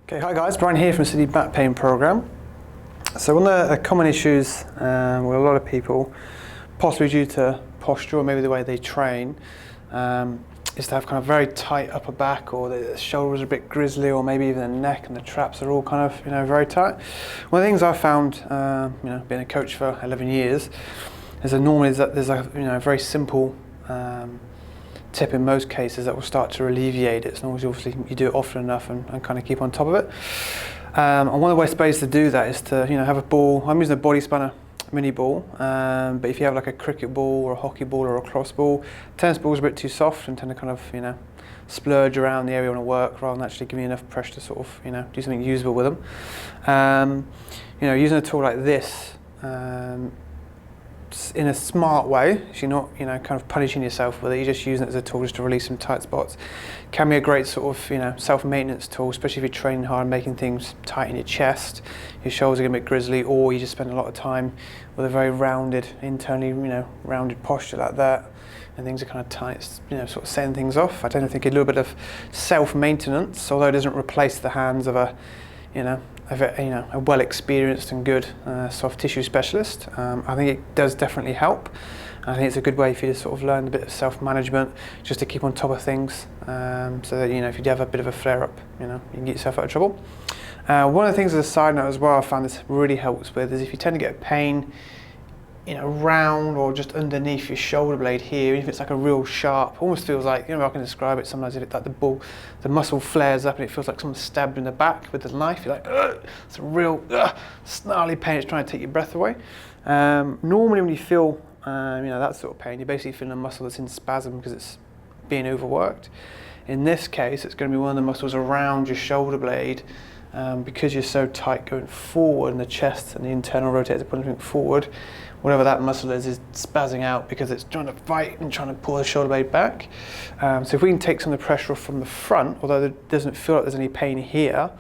Okay, hi guys, Brian here from City Back Pain Program. So one of the common issues with a lot of people, possibly due to posture or maybe the way they train, is to have kind of very tight upper back, or the shoulders are a bit grizzly, or maybe even the neck and the traps are all kind of very tight. One of the things I've found, being a coach for 11 years, is that normally there's a very simple tip in most cases that will start to alleviate it, as long as obviously you do it often enough and kind of keep on top of it. And one of the best ways to do that is to have a ball. I'm using a body spanner mini ball, but if you have like a cricket ball or a hockey ball or a cross ball, tennis balls are a bit too soft and tend to kind of splurge around the area you want to work rather than actually giving you enough pressure to sort of do something usable with them. Using a tool like this in a smart way, so you're not kind of punishing yourself with it, you're just using it as a tool just to release some tight spots, can be a great sort of self-maintenance tool, especially if you're training hard and making things tight in your chest, your shoulders are a bit grizzly, or you just spend a lot of time with a very rounded, internally rounded posture like that, and things are kind of tight, sort of setting things off. I tend to think a little bit of self-maintenance, although it doesn't replace the hands of a well-experienced and good soft tissue specialist. I think it does definitely help. I think it's a good way for you to sort of learn a bit of self-management, just to keep on top of things, so that if you do have a bit of a flare-up, you can get yourself out of trouble. One of the things as a side note as well I found this really helps with is if you tend to get pain round or just underneath your shoulder blade here, if it's like a real sharp, almost feels like, I can describe it sometimes, if it's like the muscle flares up and it feels like someone stabbed in the back with a knife, you're like, ugh, it's a real snarly pain, it's trying to take your breath away. Normally when you feel that sort of pain, you're basically feeling a muscle that's in spasm because it's being overworked. In this case, it's going to be one of the muscles around your shoulder blade, because you're so tight going forward and the chest and the internal rotator pulling forward, whatever that muscle is spazzing out because it's trying to fight and trying to pull the shoulder blade back. So if we can take some of the pressure off from the front, although it doesn't feel like there's any pain here,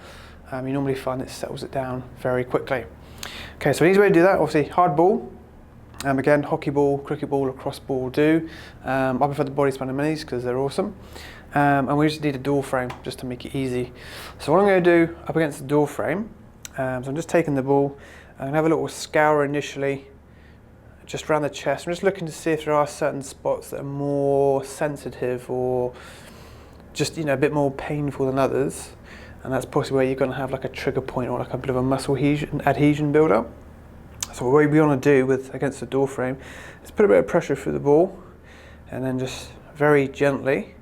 you normally find it settles it down very quickly. Okay, so an easy way to do that, obviously hard ball. Again, hockey ball, cricket ball, or cross ball will do. I prefer the body spanner minis because they're awesome. And we just need a door frame just to make it easy. So what I'm going to do up against the door frame, so I'm just taking the ball, I'm going to have a little scour initially just around the chest. I'm just looking to see if there are certain spots that are more sensitive or just a bit more painful than others, and that's possibly where you're going to have like a trigger point or like a bit of a muscle adhesion build up. So what we want to do against the door frame is put a bit of pressure through the ball, and then just very gently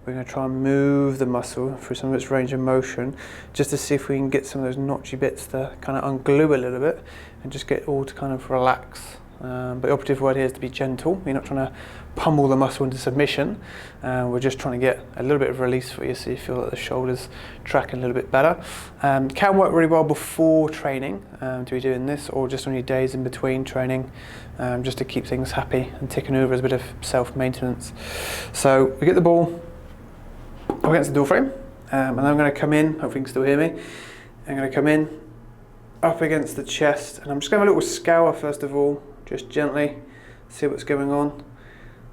we're going to try and move the muscle through some of its range of motion, just to see if we can get some of those notchy bits to kind of unglue a little bit and just get it all to kind of relax. But the operative word here is to be gentle. You're not trying to pummel the muscle into submission. We're just trying to get a little bit of release for you, so you feel that the shoulders tracking a little bit better. Can work really well before training to be doing this, or just on your days in between training, just to keep things happy and ticking over as a bit of self-maintenance. So we get the ball up against the door frame, and I'm going to come in, hopefully you can still hear me. I'm going to come in up against the chest, and I'm just going to have a little scour first of all, just gently see what's going on,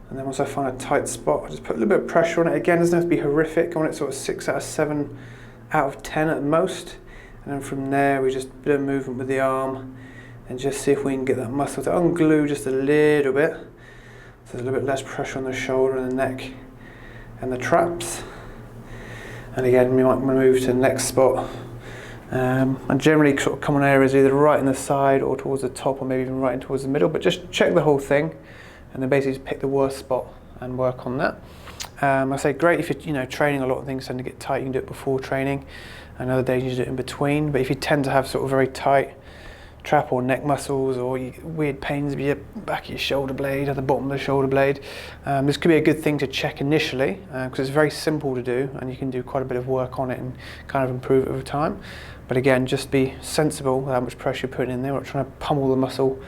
and then once I find a tight spot, I just put a little bit of pressure on it. Again, it doesn't have to be horrific. I want it sort of 6 out of 7 out of 10 at most, and then from there we just do a movement with the arm and just see if we can get that muscle to unglue just a little bit, so there's a little bit less pressure on the shoulder and the neck and the traps. And again, we might move to the next spot. And generally sort of common areas either right in the side or towards the top, or maybe even right in towards the middle, but just check the whole thing and then basically just pick the worst spot and work on that. I say great if you're training, a lot of things tend to get tight, you can do it before training, and other days you do it in between. But if you tend to have sort of very tight trap or neck muscles, or weird pains with your back of your shoulder blade, at the bottom of the shoulder blade, this could be a good thing to check initially, because it's very simple to do and you can do quite a bit of work on it and kind of improve it over time. But again, just be sensible with how much pressure you're putting in there. We're not trying to pummel the muscle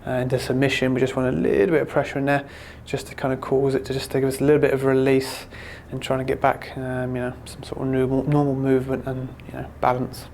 into submission. We just want a little bit of pressure in there just to kind of cause it to just give us a little bit of release and trying to get back some sort of normal movement and balance.